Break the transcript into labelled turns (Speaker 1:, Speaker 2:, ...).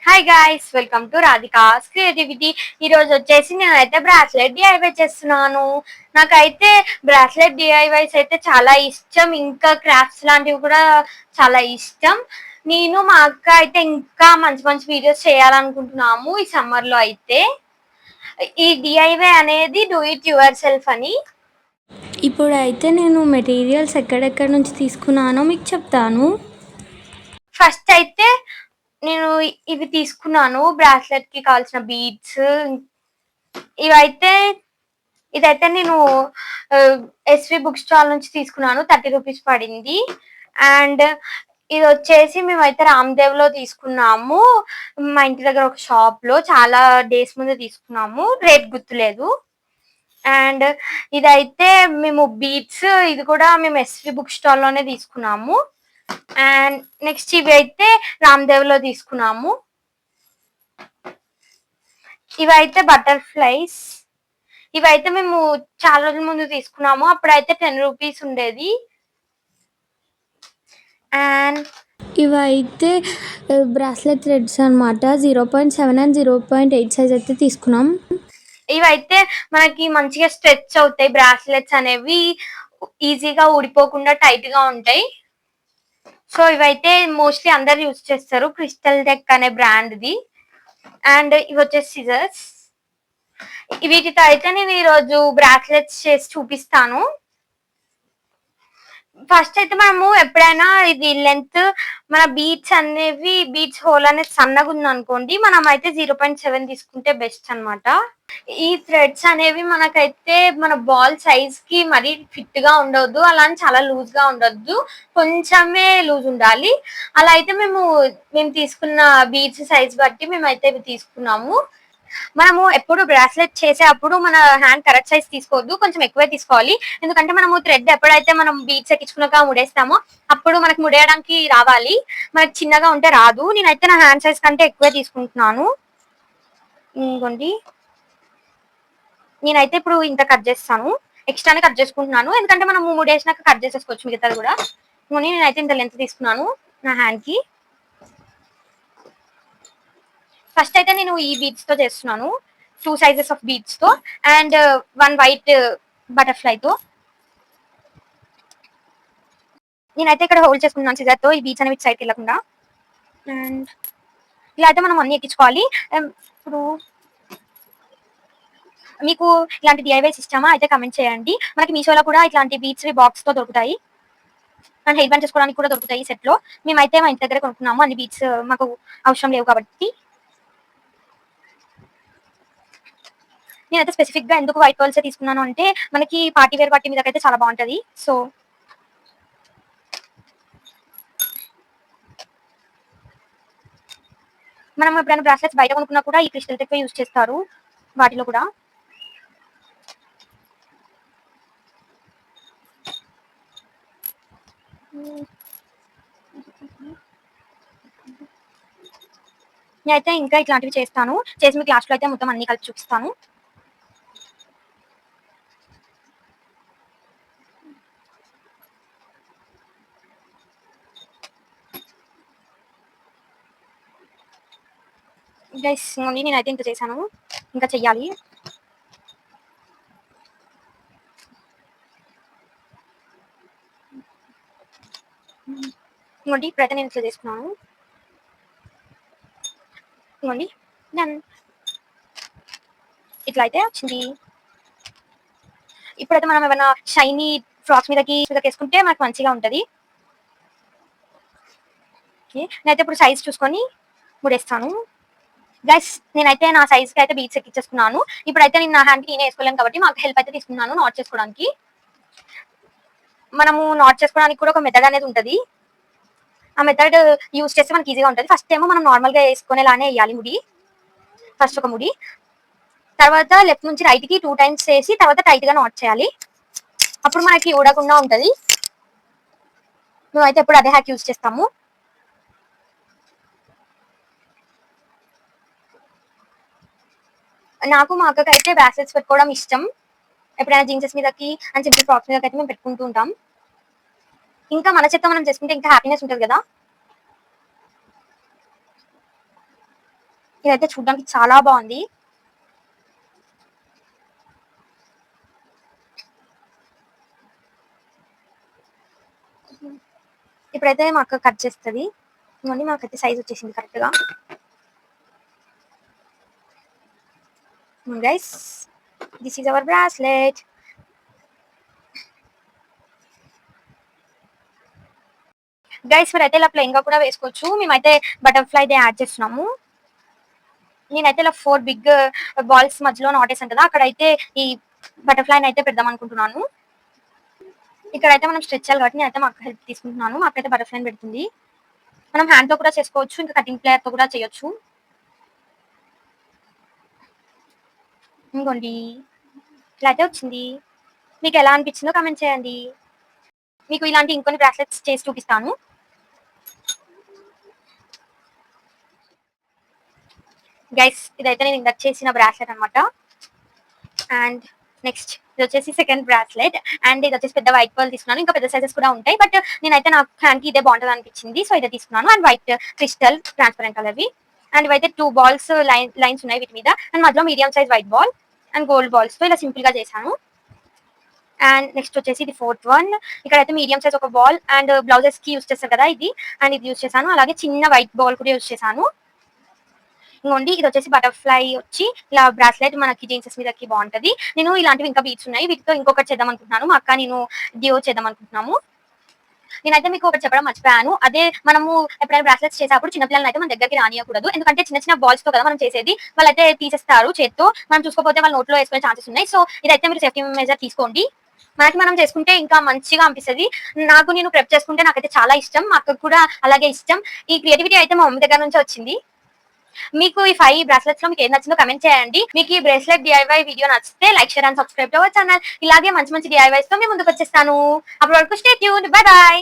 Speaker 1: Hi guys, welcome to Radhika's creativity. ఈ రోజు వచ్చేసి నేనైతే బ్రాస్లెట్ డిఐవై చేస్తున్నాను. నాకైతే బ్రాస్లెట్ డిఐవైస్ అయితే చాలా ఇష్టం. ఇంకా క్రాఫ్ట్స్ లాంటివి కూడా చాలా ఇష్టం. నేను మా అక్క అయితే ఇంకా మంచి మంచి వీడియోస్ చేయాలనుకుంటున్నాము ఈ సమ్మర్ లో. అయితే ఈ డిఐవై అనేది డూ ఇట్ యువర్ సెల్ఫ్ అని.
Speaker 2: ఇప్పుడైతే నేను మెటీరియల్స్ ఎక్కడెక్కడ నుంచి తీసుకున్నానో మీకు చెప్తాను.
Speaker 1: ఫస్ట్ అయితే నేను ఇవి తీసుకున్నాను, బ్రాస్లెట్ కి కావాల్సిన బీడ్స్. ఇదైతే నేను ఎస్వి బుక్ స్టాల్ నుంచి తీసుకున్నాను, 30 రూపీస్ పడింది. అండ్ ఇది వచ్చేసి మేమైతే రామ్దేవ్ లో తీసుకున్నాము, మా ఇంటి దగ్గర ఒక షాప్ లో. చాలా డేస్ ముందు తీసుకున్నాము, రేట్ గుర్తులేదు. అండ్ ఇదైతే మేము బీట్స్, ఇది కూడా మేము ఎస్వి బుక్ స్టాల్ లోనే తీసుకున్నాము. అండ్ నెక్స్ట్ ఇవి అయితే రామ్దేవ్ లో తీసుకున్నాము. ఇవైతే బటర్ఫ్లైస్. ఇవైతే మేము చాలా రోజుల ముందు తీసుకున్నాము, అప్పుడైతే 10 రూపీస్ ఉండేది. అండ్
Speaker 2: ఇవైతే బ్రాస్లెట్ థ్రెడ్స్ అనమాట. 0.7 అండ్ 0.8 సైజ్ అయితే తీసుకున్నాం.
Speaker 1: ఇవైతే మనకి మంచిగా స్ట్రెచ్ అవుతాయి. బ్రాస్లెట్స్ అనేవి ఈజీగా ఊడిపోకుండా టైట్ గా ఉంటాయి. సో ఇవైతే మోస్ట్లీ అందరు యూజ్ చేస్తారు, క్రిస్టల్ డెక్ అనే బ్రాండ్ది. అండ్ ఇవి వచ్చేసి సిజర్స్. వీటితో అయితే నేను ఈరోజు బ్రాస్లెట్స్ చేసి చూపిస్తాను. ఫస్ట్ అయితే మనము ఎప్పుడైనా ఇది లెంత్, మన బీట్స్ అనేవి, బీట్స్ హోల్ అనేది సన్నగా ఉంది అనుకోండి, మనం అయితే 0.7 తీసుకుంటే బెస్ట్ అనమాట. ఈ థ్రెడ్స్ అనేవి మనకైతే మన బాల్ సైజ్ కి మరీ ఫిట్ గా ఉండొద్దు, అలా చాలా లూజ్ గా ఉండొద్దు, కొంచెమే లూజ్ ఉండాలి. అలా అయితే మేము తీసుకున్న బీట్స్ సైజ్ బట్టి మేమైతే ఇవి తీసుకున్నాము. మనము ఎప్పుడు బ్రాస్లెట్ చేసేటప్పుడు మన హ్యాండ్ కరెక్ట్ సైజ్ తీసుకోవద్దు, కొంచెం ఎక్కువే తీసుకోవాలి. ఎందుకంటే మనము థ్రెడ్ ఎప్పుడైతే మనం బీట్స్ ఎక్కించుకున్నాక ముడేస్తామో అప్పుడు మనకు ముడేయడానికి రావాలి, మనకి చిన్నగా ఉంటే రాదు. నేనైతే నా హ్యాండ్ సైజ్ కంటే ఎక్కువే తీసుకుంటున్నాను. ఇంకోండి, నేనైతే ఇప్పుడు ఇంత కట్ చేస్తాను, ఎక్స్ట్రానే కట్ చేసుకుంటున్నాను, ఎందుకంటే మనం ముడేసినాక కట్ చేసేసుకోవచ్చు మిగతాది కూడా. నేనైతే ఇంత లెంత్ తీసుకున్నాను నా హ్యాండ్ కి. ఫస్ట్ అయితే నేను ఈ బీడ్స్ తో చేస్తున్నాను, 2 సైజెస్ ఆఫ్ బీడ్స్ తో అండ్ 1 వైట్ బటర్ఫ్లై తో. నేనైతే ఇక్కడ హోల్డ్ చేసుకున్నాను సిజర్ తో, ఈ బీడ్స్ అనేవి సైడ్కి వెళ్ళకుండా. అండ్ ఇలా అయితే మనం అన్ని ఎక్కించుకోవాలి. ఇప్పుడు మీకు ఇలాంటి డిఐవైస్ ఇష్టమా అయితే కమెంట్ చేయండి. మనకి మీషోలో కూడా ఇట్లాంటి బీడ్స్ బాక్స్ తో దొరుకుతాయి, అండ్ హెయిర్ బ్యాండ్ చేసుకోవడానికి కూడా దొరుకుతాయి సెట్ లో. మేమైతే మా ఇంటి దగ్గర కొనుక్కున్నాము, అన్ని బీడ్స్ మాకు అవసరం లేవు కాబట్టి. నేనైతే స్పెసిఫిక్ గా ఎందుకు వైట్ పర్ల్స్ తీసుకున్నాను అంటే, మనకి పార్టీ వేర్ పార్టీ మీద అయితే చాలా బాగుంటది. సో మనం ఎప్పుడైనా బ్రాస్లెట్స్ బయట కొనుక్కున్నా కూడా ఈ క్రిస్టల్ టెక్ యూజ్ చేస్తారు వాటిలో కూడా. నేనైతే ఇంకా ఇట్లాంటివి చేస్తాను, చేసి మీకు లాస్ట్ లో అయితే మొత్తం అన్ని కలిపి చూపిస్తాను. గైస్ నేనైతే ఇంత చేశాను, ఇంకా చెయ్యాలి. ఇవ్వండి, ఇప్పుడైతే నేను ఇట్లా చేసుకున్నాను. ఇవ్వండి, ఇట్లా అయితే వచ్చింది. ఇప్పుడైతే మనం ఏమైనా షైనీ ఫ్రాక్స్ మీదకి వేసుకుంటే మనకు మంచిగా ఉంటది. నేనైతే ఇప్పుడు సైజ్ చూసుకొని ముడేస్తాను. గైస్ నేనైతే నా సైజ్ కి అయితే బీట్స్ ఎక్కించేసుకున్నాను. ఇప్పుడైతే నేను నా హ్యాండ్ కి నేనే వేసుకోలేను కాబట్టి మాకు హెల్ప్ అయితే తీసుకున్నాను నాట్ చేసుకోవడానికి. మనము నాట్ చేసుకోవడానికి కూడా ఒక మెథడ్ అనేది ఉంటుంది, ఆ మెథడ్ యూజ్ చేస్తే మనకి ఈజీగా ఉంటుంది. ఫస్ట్ ఏమో మనం నార్మల్ గా వేసుకునేలానే వేయాలి ముడి. ఫస్ట్ ఒక ముడి, తర్వాత లెఫ్ట్ నుంచి రైట్ కి 2 టైమ్స్ వేసి తర్వాత టైట్ గా నాట్ చేయాలి, అప్పుడు మనకి ఊడకుండా ఉంటది. మేమైతే ఎప్పుడు అదే హ్యాక్ యూజ్ చేస్తాము. నాకు మా అక్కకి అయితే బ్రాస్లెట్స్ పెట్టుకోవడం ఇష్టం. ఎప్పుడైనా జీన్సెస్ మీదకి అండ్ సింపుల్ ఫ్రాక్స్ మీదకి అయితే మేము పెట్టుకుంటూ ఉంటాం. ఇంకా మన చేత మనం చేసుకుంటే ఇంకా హ్యాపీనెస్ ఉంటుంది కదా. ఇదైతే చూడడానికి చాలా బాగుంది. ఇప్పుడైతే మా అక్క కట్ చేస్తుంది. ఇవన్నీ మాకైతే సైజ్ వచ్చేసింది కరెక్ట్గా. Guys, this is our bracelet. Guys మీరైతే ఇలా ప్లెయిన్ గా కూడా వేసుకోవచ్చు. మేమైతే బటర్ఫ్లై దే యాడ్ చేస్తున్నాము. నేనైతే ఇలా 4 బిగ్ బాల్స్ మధ్యలో నాటేసాను కదా, అక్కడైతే ఈ బటర్ఫ్లై అయితే పెడదాం అనుకుంటున్నాను. ఇక్కడైతే మనం స్ట్రెచ్ చేయాలి కాబట్టి నేనైతే మా అక్క హెల్ప్ తీసుకుంటున్నాను. మా అక్క అయితే బటర్ఫ్లై పెడుతుంది. మనం హ్యాండ్ తో కూడా చేసుకోవచ్చు, ఇంకా కటింగ్ ప్లేయర్ తో కూడా చేయొచ్చు. ఇంకోండి ఇలా అయితే వచ్చింది. మీకు ఎలా అనిపించిందో కామెంట్ చేయండి. మీకు ఇలాంటి ఇంకొన్ని బ్రాస్లెట్స్ చేసి చూపిస్తాను. గైస్ ఇదైతే నేను ఇందాక చేసిన బ్రాస్లెట్ అనమాట. అండ్ నెక్స్ట్ ఇది వచ్చేసి సెకండ్ బ్రాస్లెట్. అండ్ ఇది వచ్చేసి పెద్ద వైట్ పర్ల్ తీసుకున్నాను. ఇంకా పెద్ద సైజెస్ కూడా ఉంటాయి, బట్ నేనైతే నాకు హ్యాండ్ కి ఇదే బాగుంటుంది అనిపించింది, సో ఇదే తీసుకున్నాను. అండ్ వైట్ క్రిస్టల్ ట్రాన్స్పరెంట్ కలర్వి. అండ్ ఇవైతే 2 బాల్స్ లైన్స్ ఉన్నాయి వీటి మీద. అండ్ మధ్యలో medium size white ball and gold balls తో ఇలా సింపుల్ గా చేశాను. అండ్ నెక్స్ట్ వచ్చేసి ఇది 4th వన్. ఇక్కడైతే మీడియం సైజ్ ఒక బాల్ అండ్ బ్లౌజెస్ కి యూస్ చేస్తారు కదా ఇది, అండ్ ఇది యూస్ చేశాను. అలాగే చిన్న వైట్ బాల్ కూడా యూస్ చేశాను. ఇంకోండి ఇది వచ్చేసి బటర్ఫ్లై వచ్చి ఇలా బ్రాస్లెట్ మనకి జీన్సెస్ మీదకి బాగుంటది. నేను ఇలాంటివి ఇంకా బీట్స్ ఉన్నాయి, వీటితో ఇంకొకటి చేద్దాం అనుకుంటున్నాను. మా అక్క నేను డియో చేద్దాం అనుకుంటున్నాము. నేనైతే మీకు ఒకటి చెప్పడం మర్చిపోయాను. అదే మనము ఎప్పుడైనా బ్రాస్లెట్స్ చేసేటప్పుడు చిన్నపిల్లలని అయితే మన దగ్గరికి రానియకూడదు. ఎందుకంటే చిన్న చిన్న బాల్స్ తో కదా మనం చేసేది, వాళ్ళైతే తీసేస్తారు చేత్తో. మనం చూసుకోకపోతే వాళ్ళ నోట్లో వేసుకునే ఛాన్సెస్ ఉన్నాయి. సో ఇదైతే మీరు సేఫ్టీ మెజర్ తీసుకోండి. మనకి మనం చేసుకుంటే ఇంకా మంచిగా అనిపిస్తుంది. నాకు నేను ప్రెప్ చేసుకుంటే నాకైతే చాలా ఇష్టం, మా అక్కకు కూడా అలాగే ఇష్టం. ఈ క్రియేటివిటీ అయితే మా మమ్మీ దగ్గర నుంచి వచ్చింది. మీకు ఈ 5 బ్రాస్లెట్స్ లో మీకు ఏం నచ్చిందో కమెంట్ చేయండి. మీకు ఈ బ్రేస్లెట్ డిఐవై వీడియో నచ్చితే like, share and subscribe to our channel. ఇలాగే మంచి మంచి డిఐవైస్ తో మీ ముందుకు వచ్చేస్తాను. అప్పటి వరకు స్టే ట్యూన్డ్. By by.